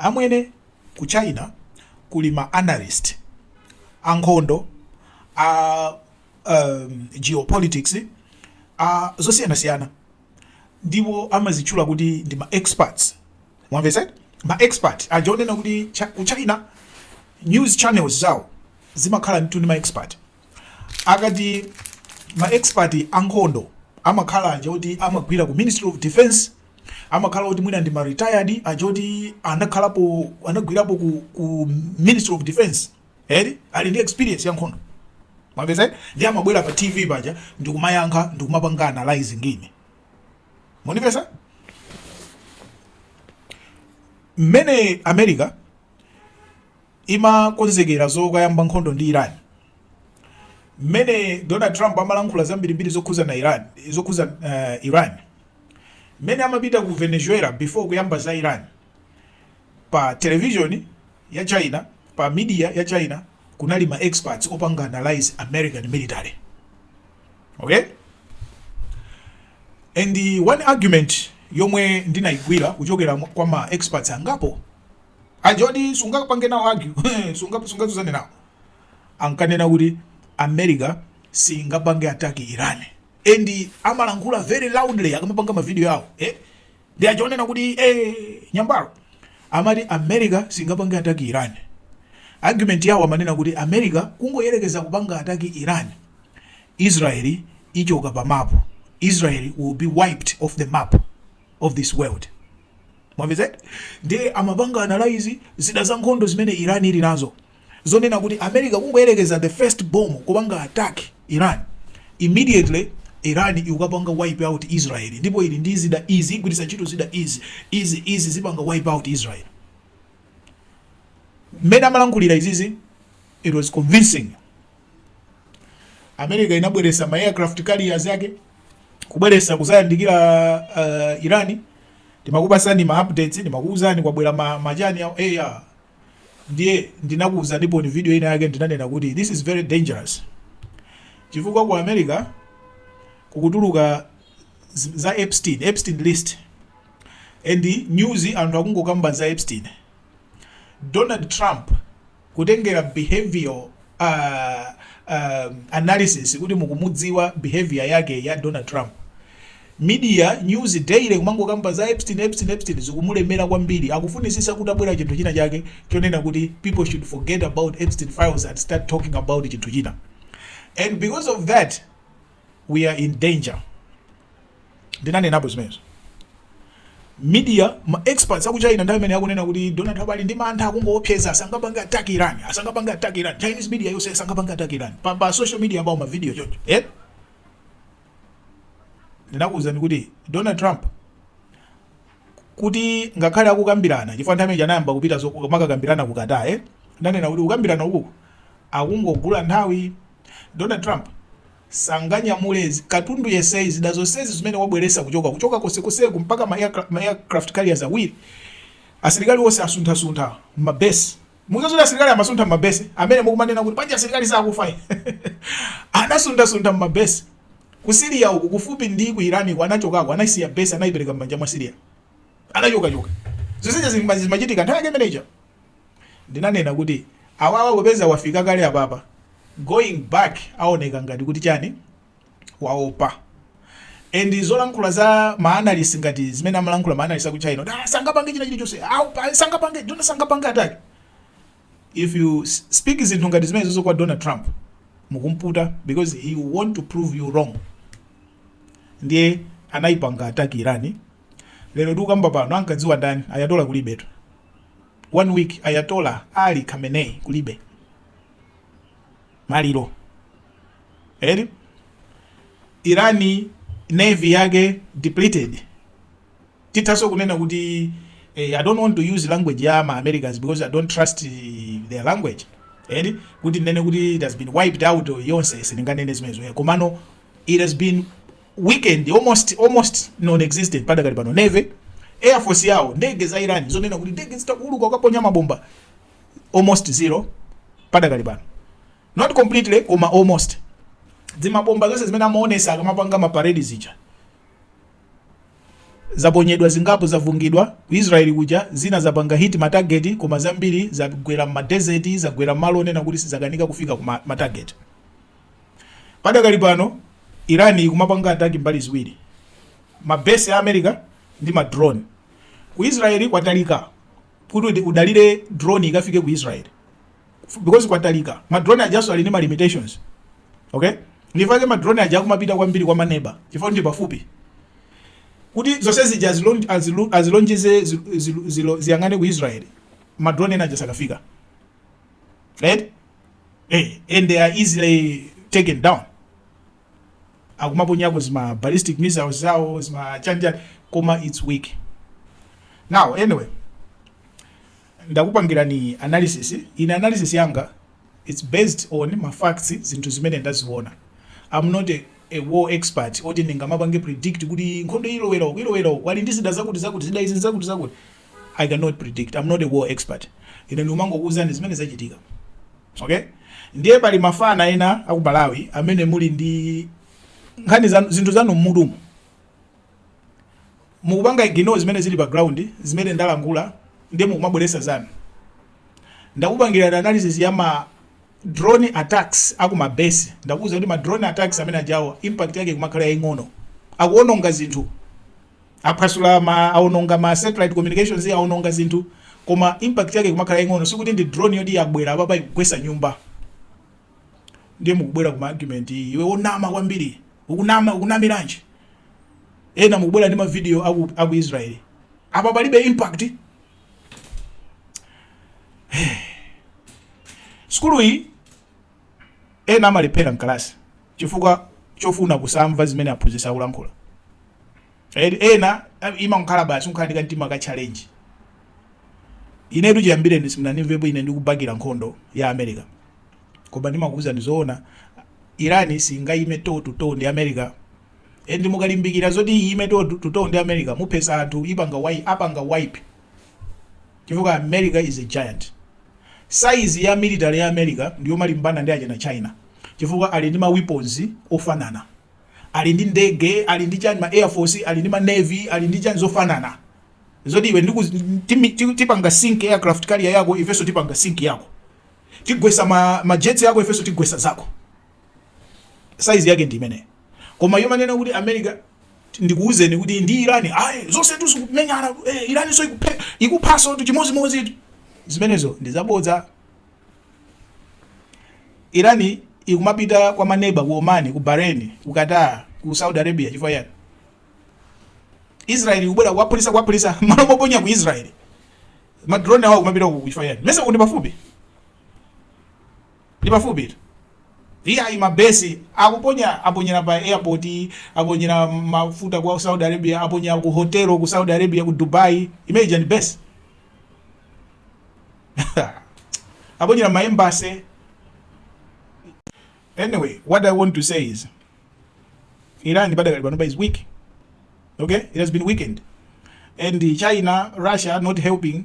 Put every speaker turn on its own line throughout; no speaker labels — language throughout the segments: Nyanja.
amwene ku China kuli ma analyst Nkhondo geopolitics zosiyana ndipo amazitchula kuti ndi ma experts. Mwamvesa ma expert ajonena kuti ku China news channels zawo zimakhala ndi ma expert. Akati ma expert Nkhondo amakhala kuti amagwira ku Ministry of Defense, amakhala kuti mwina ndi ma retired ajoti anagwirapo ku Ministry of Defense, ali ndi experience ya Nkhondo. Mwamvesa ndi amabwera pa TV paja ndikumayankha ndikumapanga analyze ngine. Mwamvesa mmene America imakonzekera zokayamba nkhondo ndi Iran, mmene Donald Trump amalankhula zambirimbiri zokhuza na Iran, mmene amapita ku Venezuela before kuyamba za Iran, pa television ya China, pa media ya China kunali ma experts opanga analyze American military. Okay? And the one argument yomwe ndinaigwira kuchokera kwa ma experts angapo ajodi sungapange nawo argue sungazuzane nawo, ankanena kuti America singapange attack Iran, and amalankhula very loudly akamapanga ma video yawo ndi ajonena kuti nyambaro amati America singapange attack Iran. Argument yawo amanena kuti America kungoyerekeza kupanga attack Iran, Israel ichoka pa map, Israel will be wiped off the map of this world. Mwamvesa ndi amapanga analyze zida za nkhondo zimene Iran ili nazo zonena kuti America kungoyerekeza the first bomb kupanga attack Iran, immediately Iran ikupanga wipe out Israel, ndipo ili ndi zida easy kugwiritsa ntchito zida easy zipanga wipe out Israel. Mmene amalankhulira izizi it was convincing. America inabweresa ma aircraft carriers yake kubweresa kuzayandikira Irani, ndimakupasani ma updates, ndimakuuzani kwabwera majani ya air. Ndiye ndinakuuza ndipo ni video ina yake ndinanena kuti this is very dangerous, chifukwa kwa America kukutuluka za Epstein list, and news anthu akungokamba za Epstein. Donald Trump kutengera behavioral analysis kuti mukumudziwa behavior yake ya Donald Trump, media news daily kumangokamba za Epstein zikumulemera kwambiri, akufunisisa kuti abwera chinthu china chake chonena kuti people should forget about Epstein files and start talking about chinthu china. And because of that we are in danger. Ndinanenapo zimenezo media ma experts aku China ndaye mene akunena kuti Donald Trump ali ndi mantha akungoopseza asangapanga attack Iran, Chinese media yose asangapanga attack Iran pa social media about ma video choncho. Ndinakuuza kuti Donald Trump kuti ngakhale akukambirana chifukwa nthawi janayamba kupita zomakakambirana kukata ndanena kuti kukambirana uku akungogula nthawi. Donald Trump sanganyamule katundu yese zida zonsezi zimene wabweresa kuchoka kosekoseko mpaka ma aircraft carriers awiri. Asilikali wose asuntha mabase, muzazula asilikali amasuntha mabase amene mukumanena kuti panja asilikali sakufa anasuntha mabase ku Syria uku kufupi ndi ku Iran anachokako anasiya base anayipereka m'manja mwa Syria anachoka zonse zimachitika nthawi yake manager. Ndinanena kuti awawa kupeza wafika kale apapa going back aoneka ngati kuti chani waopa. And zolankhula za ma-analyst ngati zimene amalankhula ma-analyst aku China sangapange china chilichonse sangapange attack. If you speak zinthu ngati zimene zozo kwa Donald Trump mukumputa because he want to prove you wrong. Ndiye anaipanga attack Irani. Lero tukamba pano ankadziwa ndani Ayatollah kulibe tu 1 week Ayatollah Ali Khamenei kulibe maliro. Irani navy yake depleted. Titaso kunena kuti I don't want to use language ya ma Americans because I don't trust their language. Kuti nene kuti it has been wiped out yonse sininganene zimezo. Komano it has been weakened almost non-existent pada kali pano. Navy air force yao ndege za Iran zonena kuti ndege zitakuluka ukaponya mabomba almost zero pada kali pano. Not completely koma almost. Zimabomba zonse zimene amaonesa akamapanga ma parade zija zaponyedwa zingapo zavungidwa ku Israeli kuja, zina zapanga hit matageti koma zambiri zagwera ma desert, zagwera malo onena kuti sizakanika kufika ku matageti. Padakali pano Iran ikumapanga ataki mbali ziwiri, mabase ya America ndi ma drone. Ku Israeli kwatalika kuti udalire drone ikafike ku Israeli because kwatalika ma drone ajaso ali ndi ma limitations. Okay, ndifake ma drone aja kumapita kwambiri kwa maneba chifukwa ndi pafupi kuti zonse zija azilonjeze ziyangane ku Israeli, ma drone ena jasakafika, right? And they are easily taken down. Akumaponyako zima ballistic missiles zao zima chanja koma it's weak. Now anyway, ndakupangira ni analysis. In analysis yanga, it's based on my facts, zinthu zimene ndaziona. I'm not a war expert oti ndingamapange predict kuti nkhondo ilowero wali ndi zida zakuti zida izi zakuti. I cannot predict. I'm not a war expert. Ine ndimangokuwuzani zimene zachitika. Okay? Ndiye pali mafana ena aku Malawi amene muli ndi nkhani zinthu zanu mmudumu. Mukupanga ignore zimene zili background, zimene ndalangula, ndiye mukumabweresa zanu. Ndakupangira analysis ya ma drone attacks aku mabase. Ndakuza kuti ma drone attacks amene ajawo impact yake kumakhala yaing'ono. Akuononga zinthu. Apasula aononga ma satellite communications aononga zinthu, koma impact yake kumakhala yaing'ono. Sikuti ndi drone yodi yabwera papa ikugwesa nyumba. Ndiye mukubwera kuma argument iwe onama kwambiri. Ukunamiranji. Ena mukubwera ndi ma video aku Israeli. Apa palibe impact. Skulu hii ena amalipera mkalasi chifukwa chofuna kusamva zimene aphunzitsa kulankhula. Ena ima nkhala basi nkhalika mtima ka challenge. Inetu chiyambire ndisimnanimvepo ine ndikubakira nkhondo ya America. Koma ndimakuwuza ndizoona Iran singayime to ndi America. Endi mukalimbikira zoti ime to ndi America mupesa anthu apanga wipe. Chifukwa America is a giant. Size ya military ya America ndiyo malimbana ndi aja na China. Chifukwa ali ndi ma weapons ofanana. Ali ndi ndege, ali ndi chani ma air force, ali ndi ma navy, ali ndi chani zofanana. Zodi iwe tipanga sink aircraft carrier yako, ifeso tipanga sink yako. Tigwesa ma jets yako, ifeso tigwesa zako. Size yake ndi imene. Koma yo manena kuti America ndikuuzeni kuti ndi Iran zonse tusukumenyana, Iran so ikuphaso tu chimodzimodzi. Zimenezo ndizabodza. Irani ikumapita kwa maneba ku Oman, ku Bahrain, ku Qatar, ku Saudi Arabia chifukwa yani. Israeli ubwera kwa polisa malo moponya ku Israeli. Ma drone awo kumapita ku chifukwa yani. Mesa kuti pafupi. Ndi pafupi. Iya imabesi aponyera pa airport, aponyera mafuta kwa Saudi Arabia, aponyera ku hotel ku Saudi Arabia, ku Dubai, imagine the best. Aponyera ma embassy. Anyway, what I want to say is Iran is weak. Okay? It has been weakened. And China, Russia not helping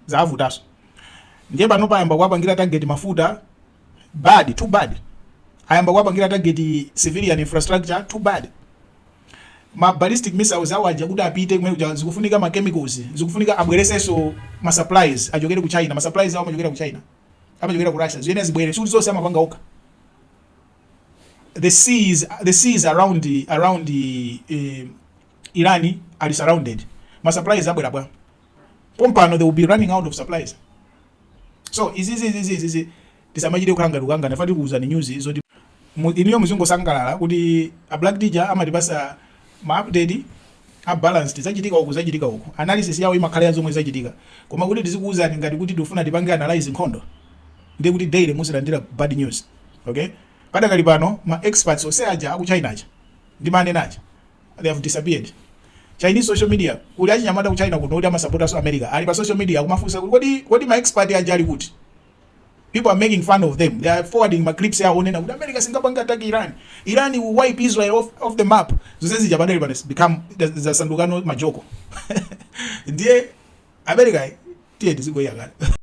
zavutas. Ndiye pano payamba kwapangira target mafuta bad, too bad. Ayamba kwapangira target civilian infrastructure too bad. Ma ballistic missiles awaja kuti apite kumene zikufunika ma chemicals, zikufunika abwereseso ma supplies ajokere ku China, ma supplies awo majokera ku China. Amajokera ku Russia. Zene zibwere suti zose amapanga oka. The seas around Iran are surrounded. Ma supplies abwera bwa. Pompano they will be running out of supplies. So izi tisamachire kulanga lukanga nafati kuuza ni news zoti iniyo muzungu sangalala kuti a black teacher amatipasa ma update a balanced zachitika uku analysis yawo imakhala ya zomwe zachitika koma kuti tizikuuzani ngati kuti tifuna tipange analyze nkhondo ndi kuti daily musilandira bad news. Okay, padakali pano ma experts ose aja aku China aja ndi manena aja they have disappeared. Chinese social media kuli achinyamata ku China kuno kuti amasapota so America ali pa social media akumafunsa kuti kodi ma expert aja ali kuti. People are making fun of them. They are forwarding my clips here on America singapanga attack Iran. Iran will wipe Israel off the map. So says Japan become the sandugano majoko. Ndiye America tiye tisigo yaga.